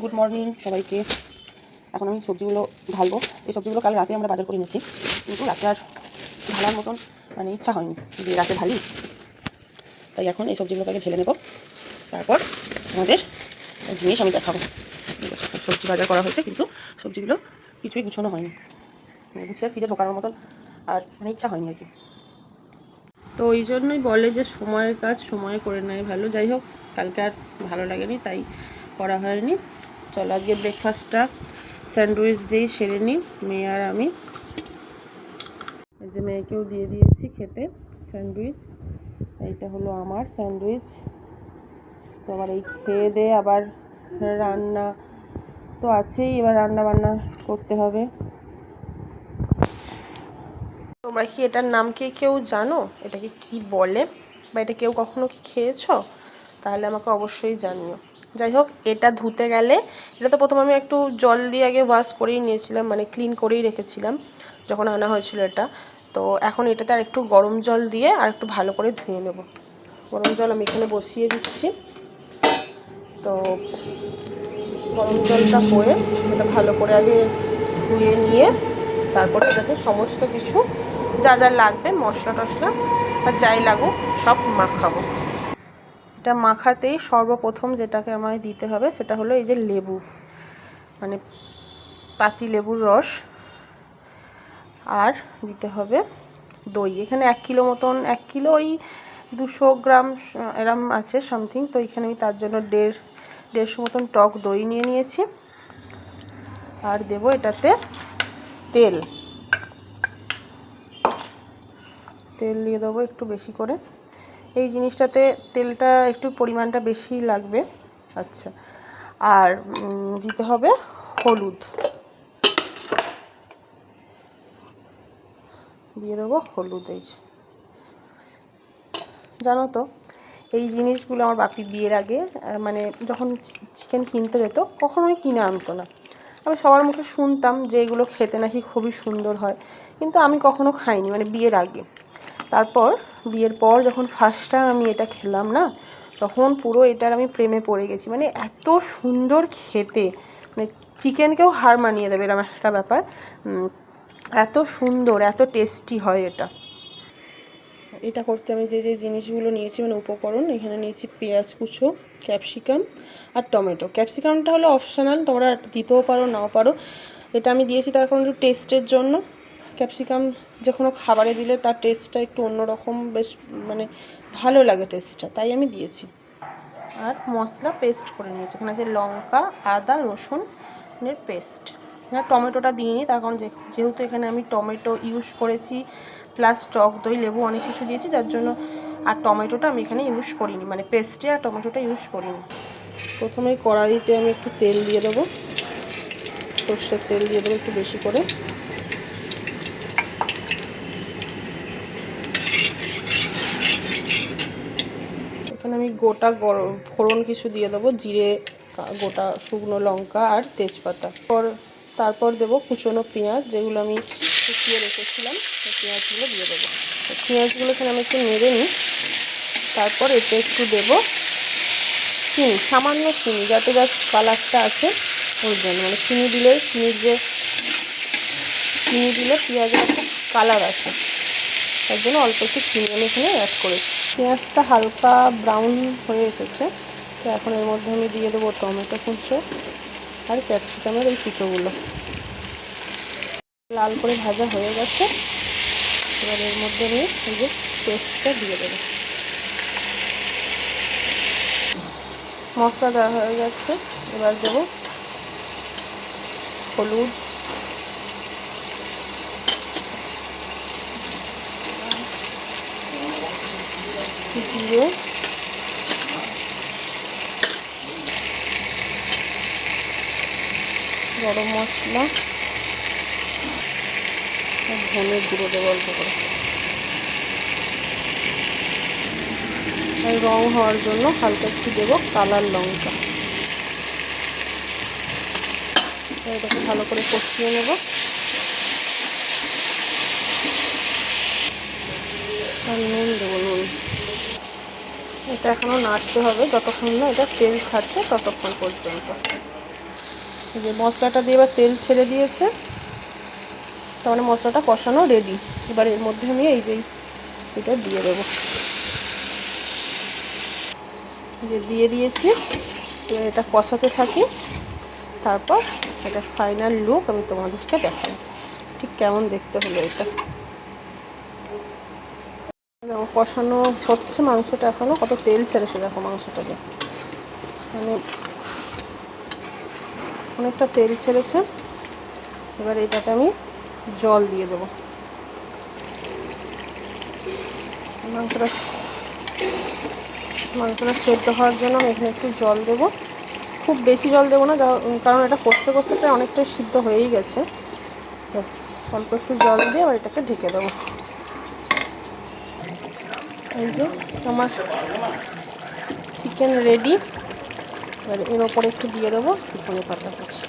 Good morning সবাইকে। এখন আমি সবজিগুলো ঢালবো। এই সবজিগুলো কাল রাতে আমরা বাজার করে নিয়েছি, কিন্তু রাতে আর ঢালার মতন মানে ইচ্ছা হয়নি যে রাতে ঢালি। তাই এখন এই সবজিগুলোকে আগে ঢেলে নেব, তারপর আমাদের জিনিস আমি দেখাবো। সবজি বাজার করা হয়েছে, কিন্তু সবজিগুলো কিছুই গুছানো হয়নি, গুছিয়ে ফ্রিজে ঢোকানোর মতন আর মানে ইচ্ছা হয়নি আর কি। তো ওই জন্যই বলে যে সময়ের কাজ সময়ে করে নেয় ভালো। যাই হোক, কালকে আর ভালো লাগেনি, তাই করা হয়নি। চলো আজকে ব্রেকফাস্টটা স্যান্ডউইচ দিয়েই সেরে নিই, মেয়ে আর আমি। এই যে মেয়েকেও দিয়ে দিয়েছি খেতে স্যান্ডউইচ। এইটা হলো আমার স্যান্ডউইচ। তো আবার এই খেয়ে দিয়ে আবার রান্না তো আছেই, এবার রান্না বান্না করতে হবে। তোমরা কি এটার নাম কি কেউ জানো? এটাকে কি বলে, বা এটা কেউ কখনো কি খেয়েছো? তাহলে আমাকে অবশ্যই জানিও। যাই হোক, এটা ধুতে গেলে, এটা তো প্রথমে আমি একটু জল দিয়ে আগে ওয়াশ করেই নিয়েছিলাম, মানে ক্লিন করেই রেখেছিলাম যখন আনা হয়েছিল এটা। তো এখন এটাতে আর একটু গরম জল দিয়ে আর একটু ভালো করে ধুয়ে নেব। গরম জল আমি এখানে বসিয়ে দিচ্ছি। তো গরম জলটা হয়ে এটা ভালো করে আগে ধুয়ে নিয়ে তারপরে এটাতে সমস্ত কিছু যা যা লাগবে, মশলা টশলা আর যাই লাগুক সব মাখাবো। এটা মাখাতেই সর্বপ্রথম যেটাকে আমায় দিতে হবে সেটা হলো এই যে লেবু, মানে পাতি লেবুর রস, আর দিতে হবে দই। এখানে 1 কিলো মতন, 1 কিলো ওই 200 গ্রাম এরম আছে সামথিং। তো এখানে আমি তার জন্য 150 মতন টক দই নিয়ে নিয়েছি। আর দেবো এটাতে তেল দিয়ে দেবো একটু বেশি করে। এই জিনিসটাতে তেলটা একটু পরিমাণটা বেশি লাগবে। আচ্ছা, আর দিতে হবে হলুদ, দিয়ে দেবো হলুদ। এই জানো তো, এই জিনিসগুলো আমার বাপি বিয়ের আগে মানে যখন চিকেন কিনতে যেত কখনোই কিনে আনতো না। আমি সবার মুখে শুনতাম যে এগুলো খেতে নাকি খুবই সুন্দর হয়, কিন্তু আমি কখনো খাইনি, মানে বিয়ের আগে। তারপর বিয়ের পর যখন ফার্স্ট টাইম আমি এটা খেলাম না, তখন পুরো এটার আমি প্রেমে পড়ে গেছি। মানে এত সুন্দর খেতে, মানে চিকেনকেও হার মানিয়ে দেবে এরকম একটা ব্যাপার। এত সুন্দর, এত টেস্টি হয় এটা। এটা করতে আমি যে যে জিনিসগুলো নিয়েছি, মানে উপকরণ, এখানে নিয়েছি পেঁয়াজ কুচো, ক্যাপসিকাম আর টমেটো। ক্যাপসিকামটা হলো অপশনাল, তোমরা দিতেও পারো নাও পারো। এটা আমি দিয়েছি তার কারণ একটু টেস্টের জন্য। ক্যাপসিকাম যে কোনো খাবারে দিলে তার টেস্টটা একটু অন্যরকম, বেশ মানে ভালো লাগে টেস্টটা, তাই আমি দিয়েছি। আর মশলা পেস্ট করে নিয়েছি, এখানে আছে লঙ্কা, আদা, রসুনের পেস্ট। এখানে টমেটোটা দিইনি, তার কারণ যেহেতু এখানে আমি টমেটো ইউজ করেছি, প্লাস টক দই, লেবু অনেক কিছু দিয়েছি, যার জন্য আর টমেটোটা আমি এখানে ইউজ করিনি, মানে পেস্টে আর টমেটোটা ইউজ করিনি। প্রথমে কড়াইতে আমি একটু তেল দিয়ে দেবো, সর্ষের তেল দিয়ে দেবো একটু বেশি করে। এখানে আমি গোটা ফোড়ন কিছু দিয়ে দেবো, জিরে, গোটা শুকনো লঙ্কা আর তেজপাতা। তারপর দেবো কুচনো পেঁয়াজ, যেগুলো আমি কুচিয়ে রেখেছিলাম, সেই পেঁয়াজগুলো দিয়ে দেবো। পেঁয়াজগুলো এখানে আমি একটু নেড়ে নিই। তারপর এতে একটু দেবো চিনি, সামান্য চিনি, যাতে জাস্ট কালারটা আসে ওর জন্য। মানে চিনি দিলে পেঁয়াজের একটা কালার আসে, তার জন্য অল্প একটু চিনি আমি এখানে অ্যাড করেছি। পেঁয়াজটা হালকা ব্রাউন হয়ে এসেছে, তো এখন এর মধ্যে আমি দিয়ে দেবো টমেটো কুচো আর ক্যাপসিকামের এই কুচোগুলো। লাল করে ভাজা হয়ে গেছে, এবার এর মধ্যে আমি এই যে পেস্টটা দিয়ে দেবো। মশলা দেওয়া হয়ে গেছে, এবার দেবো হলুদ, জিরে, গরম মশলা আর ধনে গুঁড়ো দেবো অল্প করে। আর রং হওয়ার জন্য হালকা একটু দেবো কালার লঙ্কা। এটাকে ভালো করে কষিয়ে নেব। আর নুন দেবো, নুন। এটা এখনও নাড়তে হবে যতক্ষণ না এটা তেল ছাড়ছে ততক্ষণ পর্যন্ত। এই যে মশলাটা দিয়ে এবার তেল ছেড়ে দিয়েছে, তার মানে মশলাটা কষানো রেডি। এবার এর মধ্যে আমি এই যে এটা দিয়ে দেবো, যে দিয়ে দিয়েছি। এবার এটা কষাতে থাকি, তারপর এটা ফাইনাল লুক আমি তোমাদেরকে দেখাই ঠিক কেমন দেখতে হলো এটা। দেখো কষানো হচ্ছে মাংসটা, এখনও কত তেল ছেড়েছে দেখো মাংসটাকে, মানে অনেকটা তেল ছেড়েছে। এবার এটাতে আমি জল দিয়ে দেবো। মাংসটা সেদ্ধ হওয়ার জন্য আমি এখানে একটু জল দেবো, খুব বেশি জল দেবো না, কারণ এটা কষতে কষতে প্রায় অনেকটাই সিদ্ধ হয়েই গেছে। ব্যাস অল্প একটু জল দিয়ে আবার এটাকে ঢেকে দেবো। এই যে আমার চিকেন রেডি। এবার এর ওপরে একটু দিয়ে দেবো ধনে পাতা কুচি।